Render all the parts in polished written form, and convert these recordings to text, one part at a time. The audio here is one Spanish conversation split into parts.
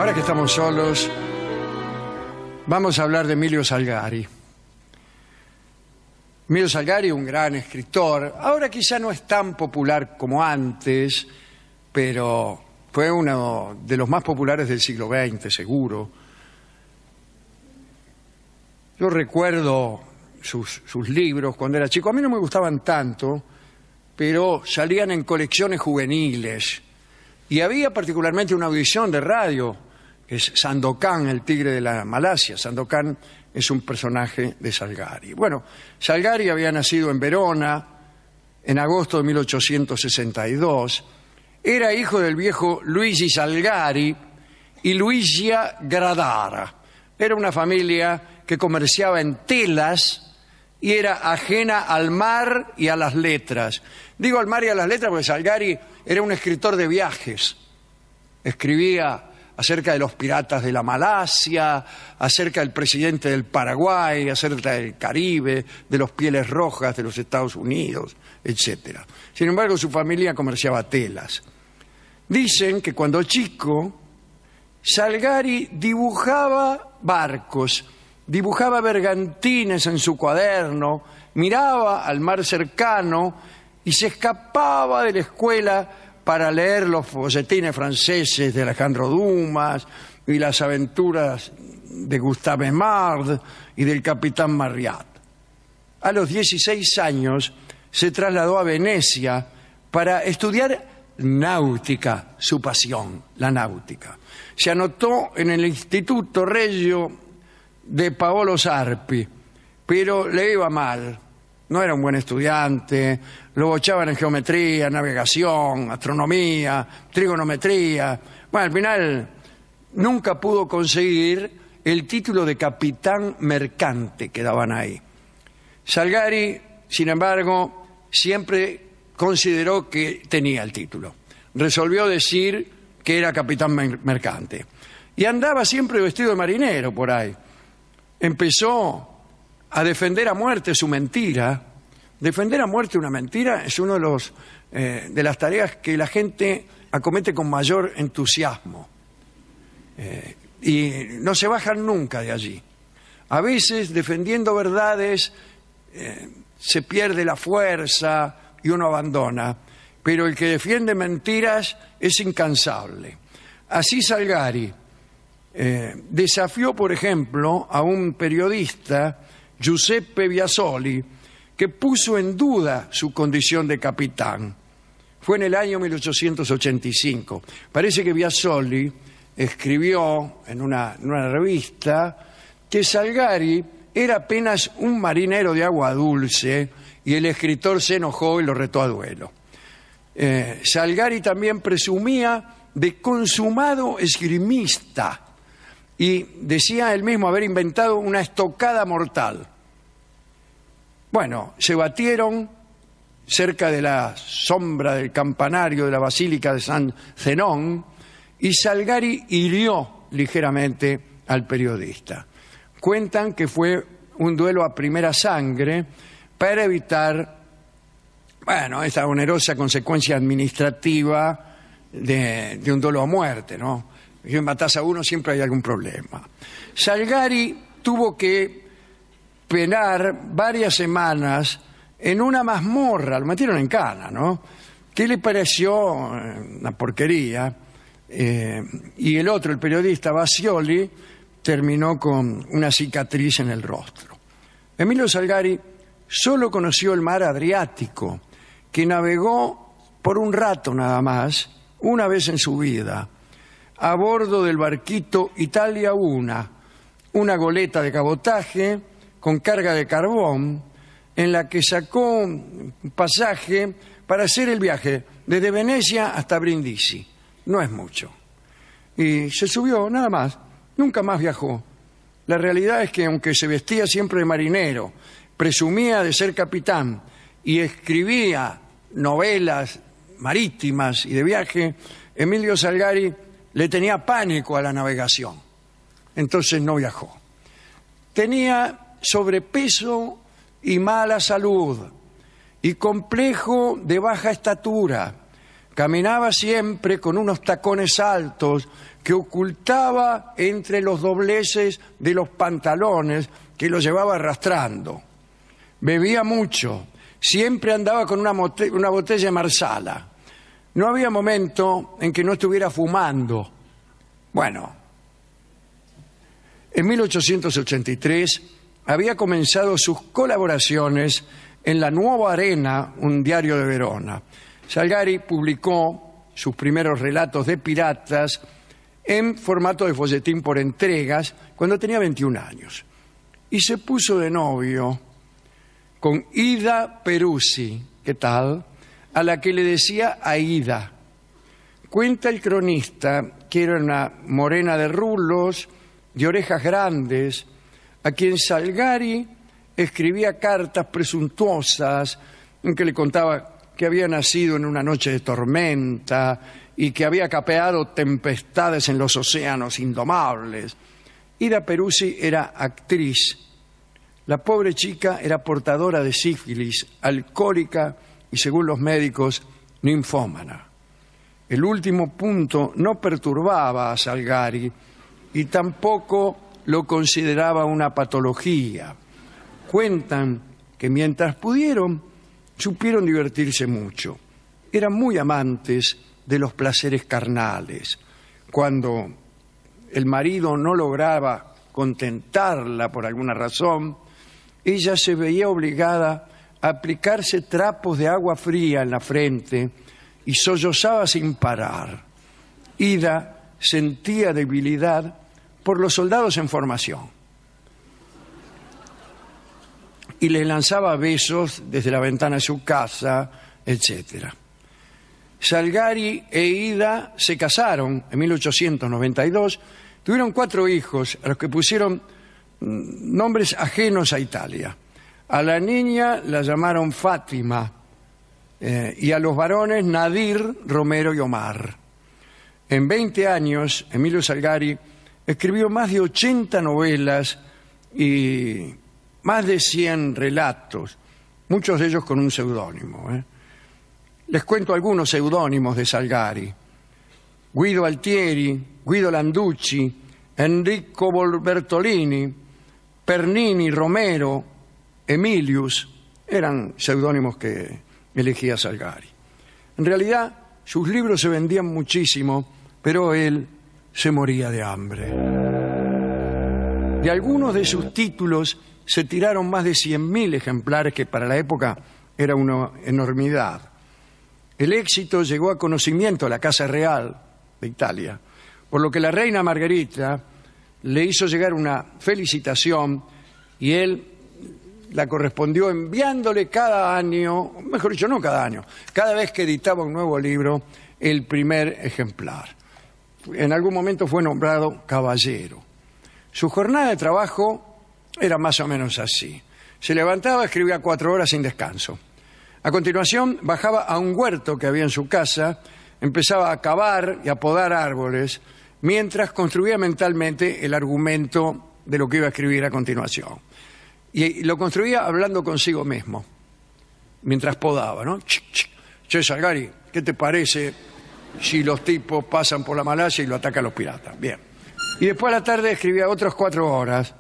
ahora que estamos solos, vamos a hablar de Emilio Salgari. Emilio Salgari, un gran escritor, ahora quizá no es tan popular como antes, pero fue uno de los más populares del siglo XX, seguro. Yo recuerdo sus libros cuando era chico. A mí no me gustaban tanto, pero salían en colecciones juveniles. Y había particularmente una audición de radio, que es Sandokan, el tigre de la Malasia. Sandokan es un personaje de Salgari. Bueno, Salgari había nacido en Verona en agosto de 1862. Era hijo del viejo Luigi Salgari y Luigia Gradara. Era una familia que comerciaba en telas y era ajena al mar y a las letras. Digo al mar y a las letras porque Salgari era un escritor de viajes. Escribía acerca de los piratas de la Malasia, acerca del presidente del Paraguay, acerca del Caribe, de los Pieles Rojas de los Estados Unidos, etc. Sin embargo, su familia comerciaba telas. Dicen que cuando chico, Salgari dibujaba barcos, dibujaba bergantines en su cuaderno, miraba al mar cercano y se escapaba de la escuela para leer los folletines franceses de Alejandro Dumas y las aventuras de Gustave Aimard y del capitán Marryat. A los 16 años se trasladó a Venecia para estudiar náutica, su pasión, la náutica. Se anotó en el Instituto Regio de Paolo Sarpi, pero le iba mal. No era un buen estudiante, lo bochaban en geometría, navegación, astronomía, trigonometría. Bueno, al final nunca pudo conseguir el título de capitán mercante que daban ahí. Salgari, sin embargo, siempre consideró que tenía el título. Resolvió decir que era capitán mercante. Y andaba siempre vestido de marinero por ahí. Empezó a defender a muerte su mentira. Defender a muerte una mentira es uno de las tareas que la gente acomete con mayor entusiasmo. Y no se bajan nunca de allí. A veces, defendiendo verdades, se pierde la fuerza y uno abandona. Pero el que defiende mentiras es incansable. Así Salgari desafió, por ejemplo, a un periodista, Giuseppe Biasoli, que puso en duda su condición de capitán. Fue en el año 1885. Parece que Biasoli escribió en una revista que Salgari era apenas un marinero de agua dulce y el escritor se enojó y lo retó a duelo. Salgari también presumía de consumado esgrimista y decía él mismo haber inventado una estocada mortal. Bueno, se batieron cerca de la sombra del campanario de la Basílica de San Zenón y Salgari hirió ligeramente al periodista. Cuentan que fue un duelo a primera sangre para evitar, bueno, esta onerosa consecuencia administrativa de un duelo a muerte, ¿no? Si matas a uno siempre hay algún problema. Salgari tuvo que penar varias semanas en una mazmorra, lo metieron en cana, ¿no? ¿Qué le pareció? Una porquería. Y el otro, el periodista Biasoli, terminó con una cicatriz en el rostro. Emilio Salgari solo conoció el mar Adriático, que navegó por un rato nada más, una vez en su vida, a bordo del barquito Italia I, una goleta de cabotaje con carga de carbón, en la que sacó un pasaje para hacer el viaje desde Venecia hasta Brindisi. No es mucho. Y se subió, nada más. Nunca más viajó. La realidad es que, aunque se vestía siempre de marinero, presumía de ser capitán y escribía novelas marítimas y de viaje, Emilio Salgari le tenía pánico a la navegación. Entonces no viajó. Tenía sobrepeso y mala salud y complejo de baja estatura. Caminaba siempre con unos tacones altos que ocultaba entre los dobleces de los pantalones que los llevaba arrastrando. Bebía mucho, siempre andaba con una botella de Marsala. No había momento en que no estuviera fumando. Bueno, en 1883 había comenzado sus colaboraciones en la Nuova Arena, un diario de Verona. Salgari publicó sus primeros relatos de piratas en formato de folletín por entregas cuando tenía 21 años. Y se puso de novio con Ida Peruzzi, ¿qué tal?, a la que le decía Aida. Cuenta el cronista que era una morena de rulos, de orejas grandes, a quien Salgari escribía cartas presuntuosas en que le contaba que había nacido en una noche de tormenta y que había capeado tempestades en los océanos indomables. Ida Peruzzi era actriz. La pobre chica era portadora de sífilis, alcohólica y, según los médicos, ninfómana. El último punto no perturbaba a Salgari y tampoco lo consideraba una patología. Cuentan que mientras pudieron, supieron divertirse mucho. Eran muy amantes de los placeres carnales. Cuando el marido no lograba contentarla por alguna razón, ella se veía obligada a aplicarse trapos de agua fría en la frente y sollozaba sin parar. Ida sentía debilidad por los soldados en formación y le lanzaba besos desde la ventana de su casa, etc. Salgari e Ida se casaron en 1892, tuvieron 4 hijos a los que pusieron nombres ajenos a Italia. A la niña la llamaron Fátima y a los varones Nadir, Romero y Omar. En 20 años, Emilio Salgari escribió más de 80 novelas y más de 100 relatos, muchos de ellos con un seudónimo. Les cuento algunos seudónimos de Salgari: Guido Altieri, Guido Landucci, Enrico Bertolini, Pernini, Romero, Emilius, eran seudónimos que elegía Salgari. En realidad, sus libros se vendían muchísimo, pero él se moría de hambre. De algunos de sus títulos se tiraron más de 100.000 ejemplares, que para la época era una enormidad. El éxito llegó a conocimiento de la Casa Real de Italia, por lo que la reina Margherita le hizo llegar una felicitación y él la correspondió enviándole cada año, mejor dicho, no cada año, cada vez que editaba un nuevo libro, el primer ejemplar. En algún momento fue nombrado caballero. Su jornada de trabajo era más o menos así. Se levantaba, escribía 4 horas sin descanso. A continuación, bajaba a un huerto que había en su casa, empezaba a cavar y a podar árboles, mientras construía mentalmente el argumento de lo que iba a escribir a continuación. Y lo construía hablando consigo mismo, mientras podaba, ¿no? Che, Salgari, ¿qué te parece si los tipos pasan por la Malasia y lo atacan los piratas? Bien. Y después a la tarde escribía otras 4 horas,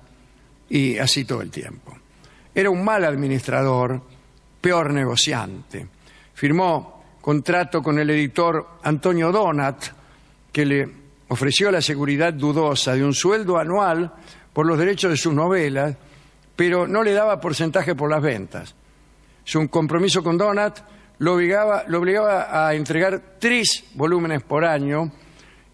y así todo el tiempo. Era un mal administrador, peor negociante. Firmó contrato con el editor Antonio Donat, que le ofreció la seguridad dudosa de un sueldo anual por los derechos de sus novelas, pero no le daba porcentaje por las ventas. Su compromiso con Donat lo obligaba a entregar 3 volúmenes por año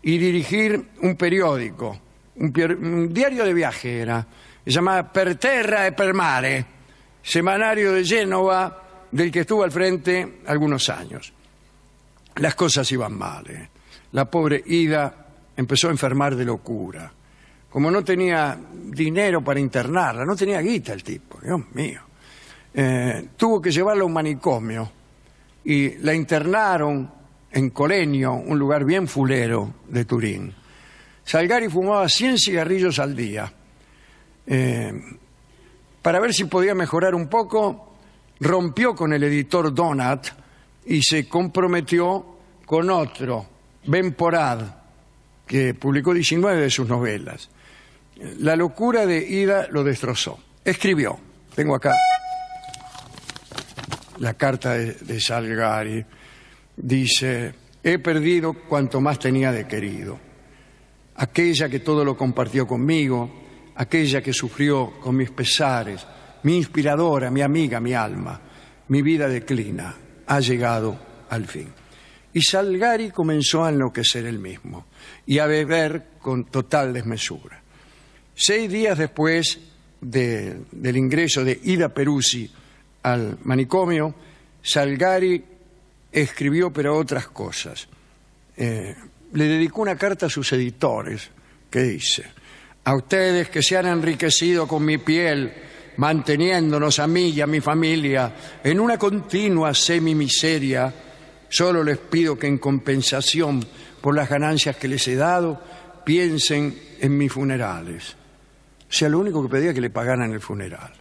y dirigir un periódico, un diario de viaje era, se llamaba Per Terra e Per Mare, semanario de Génova, del que estuvo al frente algunos años. Las cosas iban mal. La pobre Ida empezó a enfermar de locura. Como no tenía dinero para internarla, no tenía guita el tipo, Dios mío, tuvo que llevarla a un manicomio y la internaron en Colenio, un lugar bien fulero de Turín. Salgari fumaba 100 cigarrillos al día. Para ver si podía mejorar un poco, rompió con el editor Donat y se comprometió con otro, Ben Porad, que publicó 19 de sus novelas. La locura de Ida lo destrozó. Escribió, tengo acá la carta de Salgari, dice: he perdido cuanto más tenía de querido. Aquella que todo lo compartió conmigo, aquella que sufrió con mis pesares, mi inspiradora, mi amiga, mi alma. Mi vida declina, ha llegado al fin. Y Salgari comenzó a enloquecer él mismo y a beber con total desmesura. 6 días después del ingreso de Ida Peruzzi al manicomio, Salgari escribió, pero otras cosas. Le dedicó una carta a sus editores que dice: a ustedes que se han enriquecido con mi piel, manteniéndonos a mí y a mi familia en una continua semimiseria, solo les pido que en compensación por las ganancias que les he dado, piensen en mis funerales. O sea, lo único que pedía es que le pagaran el funeral.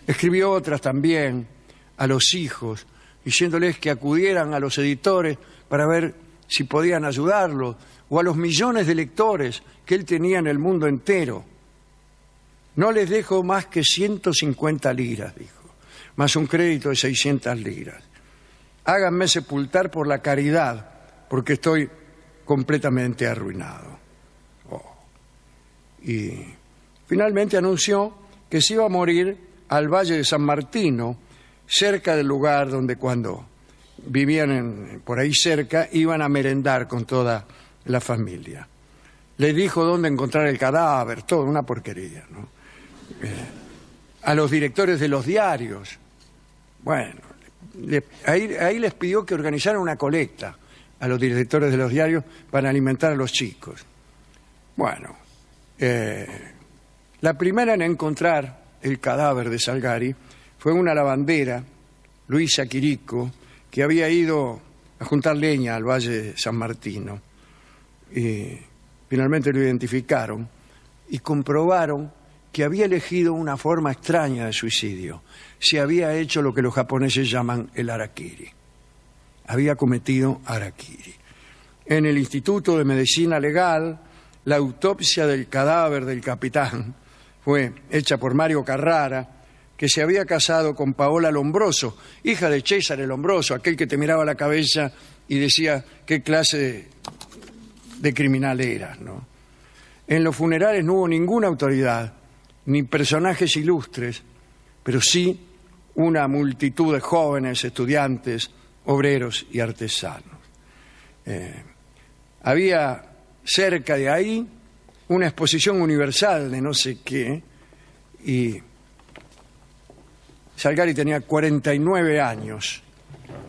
Escribió otras también a los hijos, diciéndoles que acudieran a los editores para ver si podían ayudarlo, o a los millones de lectores que él tenía en el mundo entero. No les dejo más que 150 liras, dijo, más un crédito de 600 liras. Háganme sepultar por la caridad, porque estoy completamente arruinado. Oh. Y finalmente anunció que se iba a morir al Valle de San Martino, cerca del lugar donde cuando vivían por ahí cerca iban a merendar con toda la familia. Le dijo dónde encontrar el cadáver, todo, una porquería, ¿no? A los directores de los diarios, bueno, ahí les pidió que organizaran una colecta a los directores de los diarios para alimentar a los chicos. Bueno, la primera en encontrar el cadáver de Salgari fue una lavandera, Luisa Quirico, que había ido a juntar leña al Valle de San Martino. Y finalmente lo identificaron y comprobaron que había elegido una forma extraña de suicidio. Se había hecho lo que los japoneses llaman el harakiri. Había cometido harakiri. En el Instituto de Medicina Legal, la autopsia del cadáver del capitán fue hecha por Mario Carrara, que se había casado con Paola Lombroso, hija de César Lombroso, aquel que te miraba la cabeza y decía qué clase de criminal eras, ¿no? En los funerales no hubo ninguna autoridad, ni personajes ilustres, pero sí una multitud de jóvenes, estudiantes, obreros y artesanos. Había cerca de ahí una exposición universal de no sé qué, y Salgari tenía 49 años.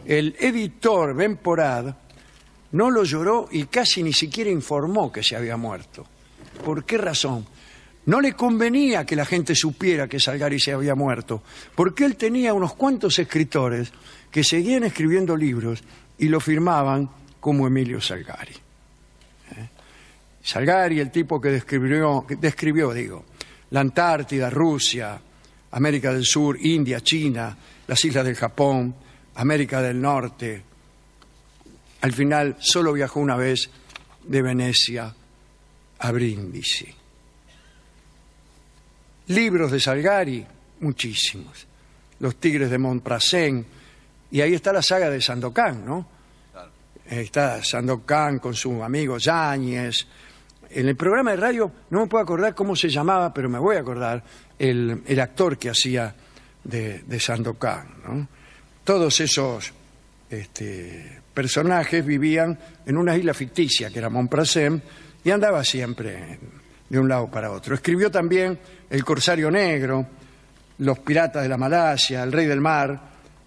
El editor Ben Porad no lo lloró y casi ni siquiera informó que se había muerto. ¿Por qué razón? No le convenía que la gente supiera que Salgari se había muerto, porque él tenía unos cuantos escritores que seguían escribiendo libros y lo firmaban como Emilio Salgari. Salgari, el tipo que describió, la Antártida, Rusia, América del Sur, India, China, las islas del Japón, América del Norte. Al final solo viajó una vez de Venecia a Brindisi. Libros de Salgari, muchísimos. Los Tigres de Montparnasse, y ahí está la saga de Sandokan, ¿no? Claro. Está Sandokan con su amigo Yáñez. En el programa de radio no me puedo acordar cómo se llamaba, pero me voy a acordar el actor que hacía de Sandokan, ¿no? Todos esos personajes vivían en una isla ficticia que era Montparnasse y andaba siempre de un lado para otro. Escribió también El Corsario Negro, Los Piratas de la Malasia, El Rey del Mar,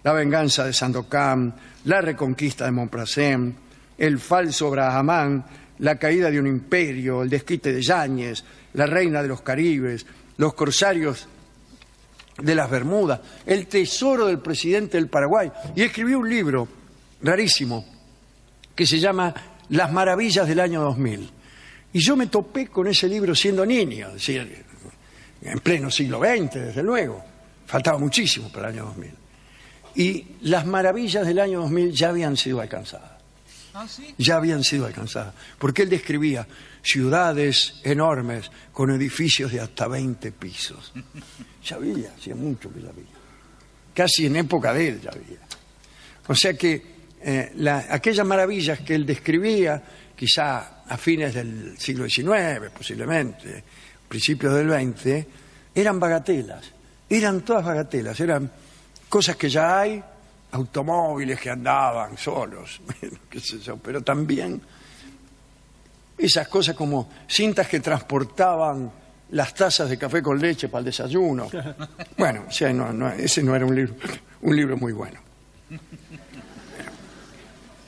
La Venganza de Sandokan, La Reconquista de Montparnasse, El Falso Brahman, La Caída de un Imperio, El Desquite de Yáñez, La Reina de los Caribes, Los Corsarios de las Bermudas, El Tesoro del Presidente del Paraguay, y escribió un libro rarísimo que se llama Las Maravillas del año 2000. Y yo me topé con ese libro siendo niño, es decir, en pleno siglo XX, desde luego. Faltaba muchísimo para el año 2000. Y las maravillas del año 2000 ya habían sido alcanzadas. ¿Ah, sí? Ya habían sido alcanzadas, porque él describía ciudades enormes con edificios de hasta 20 pisos. Ya había, hacía mucho que ya había. Casi en época de él ya había. O sea que aquellas maravillas que él describía, quizá a fines del siglo XIX, posiblemente, principios del XX, eran bagatelas, eran todas bagatelas, eran cosas que ya hay, automóviles que andaban solos, qué sé yo, pero también esas cosas como cintas que transportaban las tazas de café con leche para el desayuno. Bueno, o sea, ese no era un libro muy bueno.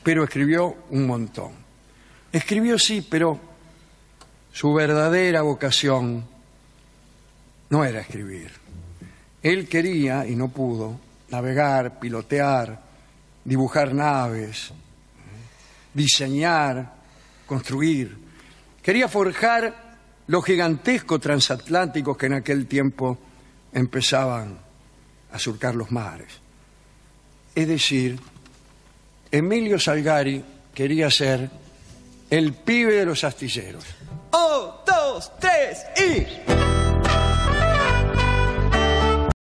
Pero escribió un montón. Escribió, sí, pero su verdadera vocación no era escribir. Él quería, y no pudo, navegar, pilotear, dibujar naves, diseñar, construir. Quería forjar los gigantescos transatlánticos que en aquel tiempo empezaban a surcar los mares. Es decir, Emilio Salgari quería ser el pibe de los astilleros. 1, 2, 3 y...